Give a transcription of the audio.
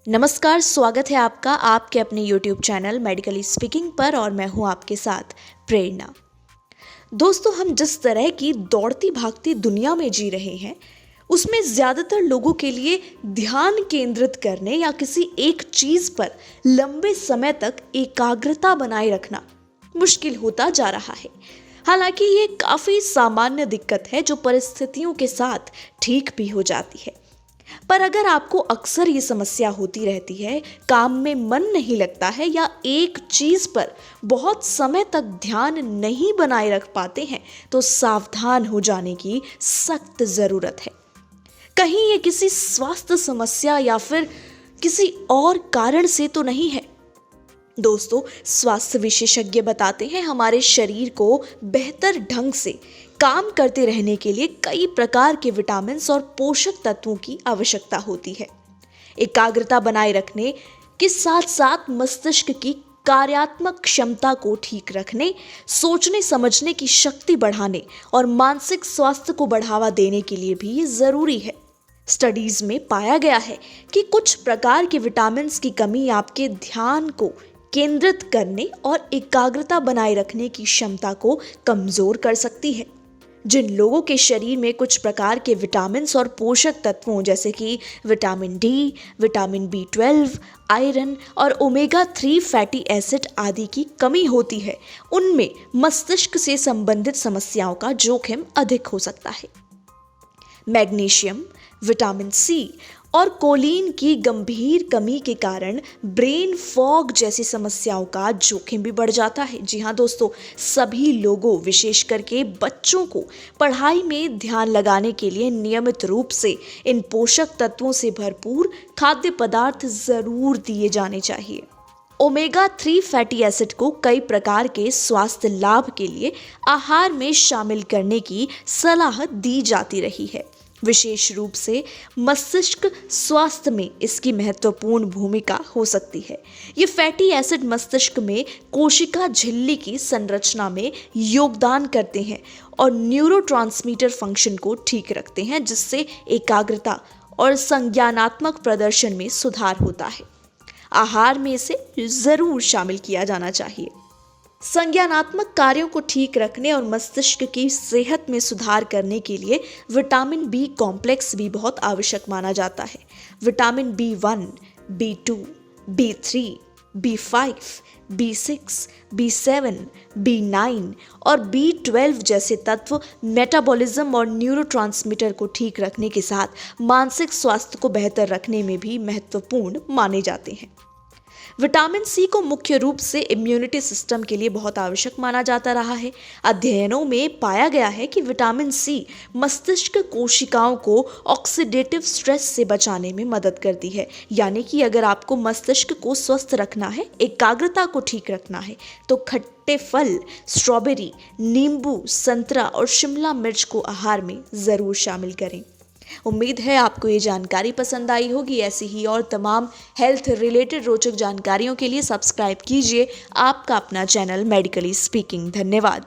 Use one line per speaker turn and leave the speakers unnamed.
नमस्कार, स्वागत है आपका आपके अपने YouTube चैनल मेडिकली स्पीकिंग पर और मैं हूं आपके साथ प्रेरणा। दोस्तों, हम जिस तरह की दौड़ती भागती दुनिया में जी रहे हैं उसमें ज़्यादातर लोगों के लिए ध्यान केंद्रित करने या किसी एक चीज़ पर लंबे समय तक एकाग्रता बनाए रखना मुश्किल होता जा रहा है। हालांकि ये काफ़ी सामान्य दिक्कत है जो परिस्थितियों के साथ ठीक भी हो जाती है। पर अगर आपको अक्सर ये समस्या होती रहती है, काम में मन नहीं लगता है या एक चीज पर बहुत समय तक ध्यान नहीं बनाए रख पाते हैं, तो सावधान हो जाने की सख्त जरूरत है। कहीं ये किसी स्वास्थ्य समस्या या फिर किसी और कारण से तो नहीं है। दोस्तों, स्वास्थ्य विशेषज्ञ बताते हैं हमारे शरीर को बेहतर ढंग से काम करते रहने के लिए कई प्रकार के विटामिन और पोषक तत्वों की आवश्यकता होती है। एकाग्रता बनाए रखने के साथ साथ मस्तिष्क की कार्यात्मक क्षमता को ठीक रखने, सोचने समझने की शक्ति बढ़ाने और मानसिक स्वास्थ्य को बढ़ावा देने के लिए भी ये जरूरी है। स्टडीज में पाया गया है कि कुछ प्रकार के विटामिन की कमी आपके ध्यान को केंद्रित करने और एकाग्रता बनाए रखने की क्षमता को कमजोर कर सकती है। जिन लोगों के शरीर में कुछ प्रकार के विटामिन और पोषक तत्वों जैसे कि vitamin D, vitamin B12, iron और ओमेगा 3 फैटी एसिड आदि की कमी होती है, उनमें मस्तिष्क से संबंधित समस्याओं का जोखिम अधिक हो सकता है। मैग्नीशियम, विटामिन सी और कोलिन की गंभीर कमी के कारण ब्रेन फॉग जैसी समस्याओं का जोखिम भी बढ़ जाता है। जी हाँ दोस्तों, सभी लोगों विशेष करके बच्चों को पढ़ाई में ध्यान लगाने के लिए नियमित रूप से इन पोषक तत्वों से भरपूर खाद्य पदार्थ जरूर दिए जाने चाहिए। ओमेगा 3 फैटी एसिड को कई प्रकार के स्वास्थ्य लाभ के लिए आहार में शामिल करने की सलाह दी जाती रही है। विशेष रूप से मस्तिष्क स्वास्थ्य में इसकी महत्वपूर्ण भूमिका हो सकती है। ये फैटी एसिड मस्तिष्क में कोशिका झिल्ली की संरचना में योगदान करते हैं और न्यूरोट्रांसमीटर फंक्शन को ठीक रखते हैं, जिससे एकाग्रता और संज्ञानात्मक प्रदर्शन में सुधार होता है। आहार में इसे जरूर शामिल किया जाना चाहिए। संज्ञानात्मक कार्यों को ठीक रखने और मस्तिष्क की सेहत में सुधार करने के लिए विटामिन बी कॉम्प्लेक्स भी बहुत आवश्यक माना जाता है। Vitamin B1, B2, B3, B5, B6, B7, B9 और B12 जैसे तत्व मेटाबॉलिज्म और न्यूरोट्रांसमीटर को ठीक रखने के साथ मानसिक स्वास्थ्य को बेहतर रखने में भी महत्वपूर्ण माने जाते हैं। विटामिन सी को मुख्य रूप से इम्यूनिटी सिस्टम के लिए बहुत आवश्यक माना जाता रहा है। अध्ययनों में पाया गया है कि विटामिन सी मस्तिष्क कोशिकाओं को ऑक्सीडेटिव स्ट्रेस से बचाने में मदद करती है। यानी कि अगर आपको मस्तिष्क को स्वस्थ रखना है, एकाग्रता को ठीक रखना है, तो खट्टे फल, स्ट्रॉबेरी, नींबू, संतरा और शिमला मिर्च को आहार में ज़रूर शामिल करें। उम्मीद है आपको ये जानकारी पसंद आई होगी। ऐसी ही और तमाम हेल्थ रिलेटेड रोचक जानकारियों के लिए सब्सक्राइब कीजिए आपका अपना चैनल मेडिकली स्पीकिंग। धन्यवाद।